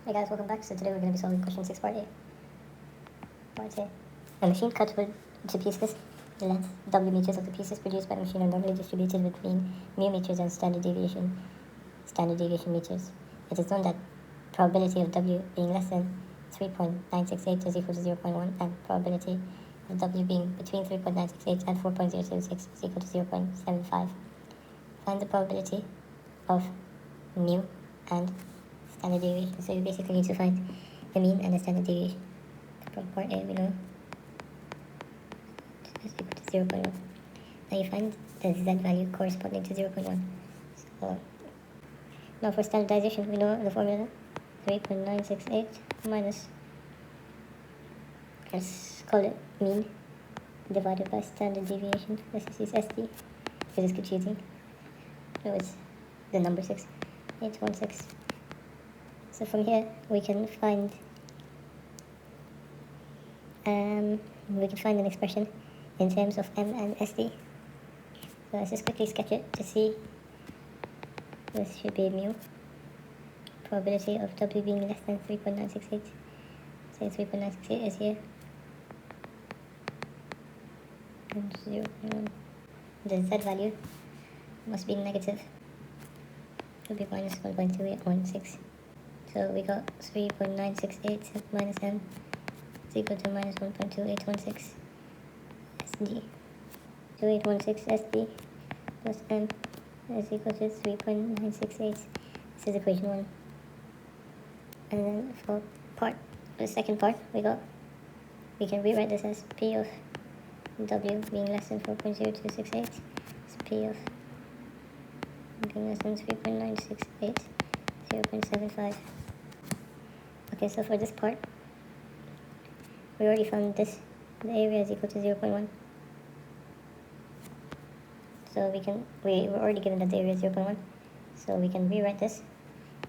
Hey guys, welcome back. So today we're going to be solving question 6 part A. Part A. A machine cuts wood into pieces. The length W meters of the pieces produced by the machine are normally distributed between mu meters and standard deviation meters. It is known that probability of W being less than 3.968 is equal to 0.1 and probability of W being between 3.968 and 4.026 is equal to 0.75. Find the probability of mu and standard deviation. So you basically need to find the mean and the standard deviation. From part A, we know is equal to 0.1. Now you find the z value corresponding to 0.1. So now for standardization, we know the formula 3.968 minus, let's call it mean, divided by standard deviation. Let's just use SD because it's confusing. No, it's the number 6816. So from here we can find an expression in terms of m and SD. So let's just quickly sketch it to see. This should be mu. Probability of W being less than 3.968. Say 3.968 is here. And 0.1. The z value must be negative. It will be minus 1.2816. So we got 3.968 minus m is equal to minus 1.2816 SD. 2816 SD plus m is equal to 3.968. This is equation 1. And then for the second part, we can rewrite this as P of W being less than 4.0268. So P of being less than 3.968, 0.75. Okay, so for this part, we already found this. The area is equal to 0.1. So we were already given that the area is 0.1. So we can rewrite this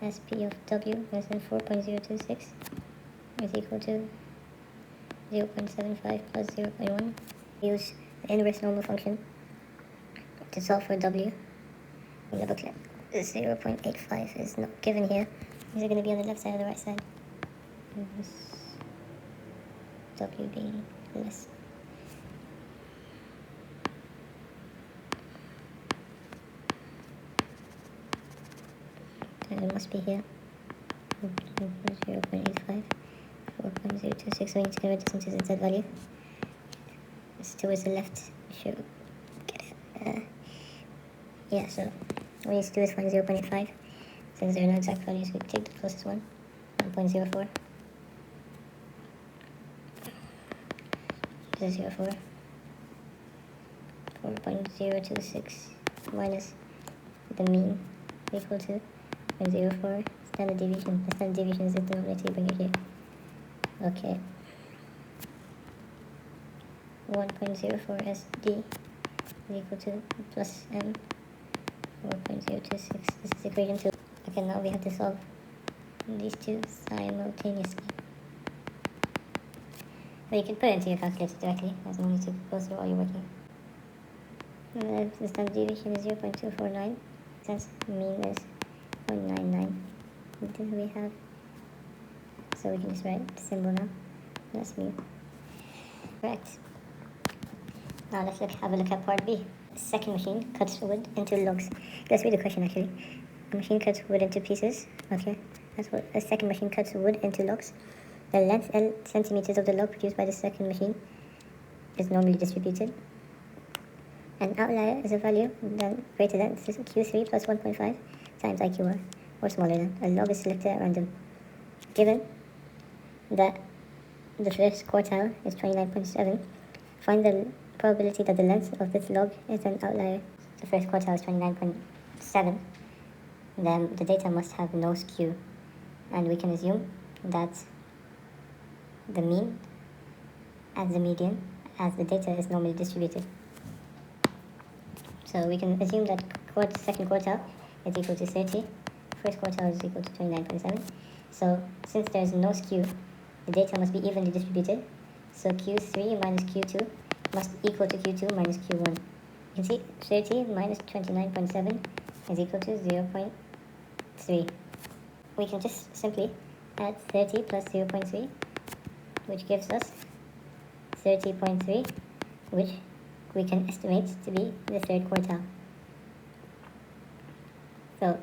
as P of W less than 4.026 is equal to 0.75 plus 0.1. Use the inverse normal function to solve for W. In the booklet, 0.85 is not given here. These are going to be on the left side or the right side. W being less. And it must be here. 0.85, 4.026. So we need to convert this into the z value. It's towards the left. We should get it. Yeah, so we need to do is find 0.85. Since there are no exact values, we take the closest one, 1.04. 0.04. 4.026 minus the mean equal to 0.04 standard deviation. The standard deviation is the denominator, you bring it here. Okay. 1.04 SD is equal to plus m 4.026. This is equation 2. Okay, now we have to solve these two simultaneously. But you can put it into your calculator directly, as no need to go through all your working. The standard deviation is 0.249, since mean is 0.99. What do we have? So we can just write the symbol now. That's mu. Correct. Now let's have a look at part B. The second machine cuts wood into logs. Let's read the question actually. A machine cuts wood into pieces. Okay, that's what a second machine cuts wood into logs. The length L centimeters of the log produced by the second machine is normally distributed. An outlier is a value greater than Q3 plus 1.5 times IQR, or smaller than. A log is selected at random. Given that the first quartile is 29.7, find the probability that the length of this log is an outlier. The first quartile is 29.7. Then the data must have no skew, and we can assume that the mean and the median as the data is normally distributed. So we can assume that second quartile is equal to 30, first quartile is equal to 29.7. So since there is no skew, the data must be evenly distributed. So Q3 minus Q2 must equal to Q2 minus Q1. You can see 30 minus 29.7 is equal to 0.3. We can just simply add 30 plus 0.3, which gives us 30.3, which we can estimate to be the third quartile. So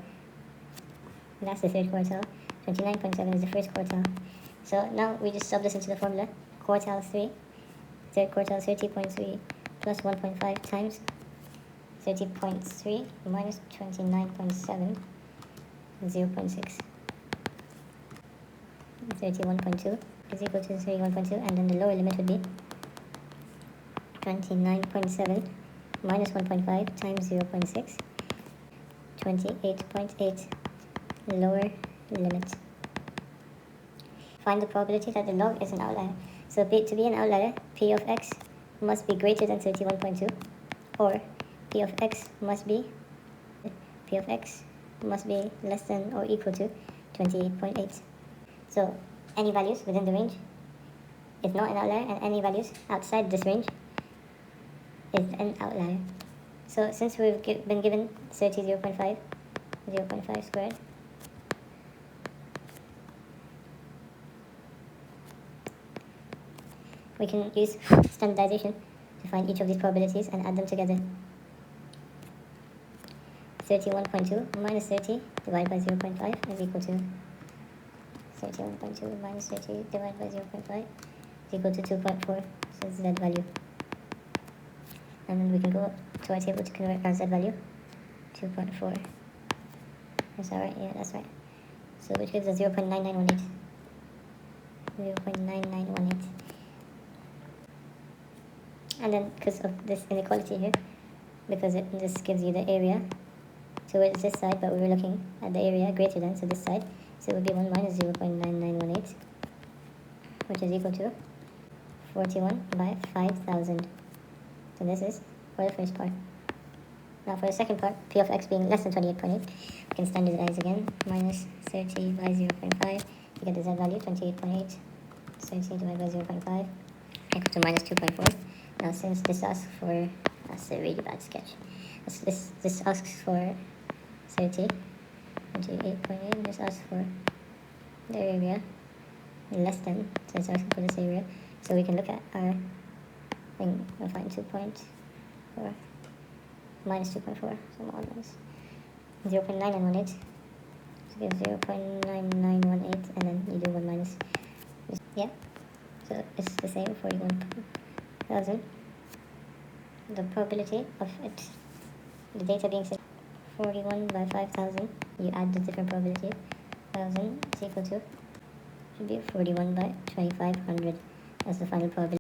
that's the third quartile. 29.7 is the first quartile. So now we just sub this into the formula. Quartile 3, third quartile 30.3 plus 1.5 times 30.3 minus 29.7, 0.6. 31.2 is equal to 31.2, and then the lower limit would be 29.7 minus 1.5 times 0.6, 28.8, lower limit. Find the probability that the log is an outlier. So to be an outlier, p of x must be greater than 31.2, or p of x must be less than or equal to 28.8. So any values within the range is not an outlier, and any values outside this range is an outlier. So since we've been given 0.5 squared, we can use standardization to find each of these probabilities and add them together. 31.2 minus 30 divided by 0.5 is equal to 31.2 minus 30 divided by 0.5 is equal to 2.4, so it's z value. And then we can go to our table to convert our z value. 2.4. Is that right? Yeah, that's right. So which gives us 0.9918. 0.9918. And then because of this inequality here, because this gives you the area towards this side, but we were looking at the area greater than, so this side, so it would be 1 minus 0.9918, which is equal to 41 by 5,000. So this is for the first part. Now for the second part, p of x being less than 28.8, we can standardize again. Minus 30 by 0.5, you get the z value, 28.8. 30 divided by 0.5, equal to minus 2.4. Now since this asks for, that's a really bad sketch. This asks for 30, 28.8, this asks for the area less than, so it's asking for this area. So we can look at our thing, we'll find 2.4, minus 2.4, so minus 0.9918, so give 0.9918, and then you do 1 minus this. Yeah, so it's the same, 41,000. The probability of it, the data being set 41 by 5,000, you add the different probability, 1,000 is equal to, should be 41 by 2,500 as the final probability.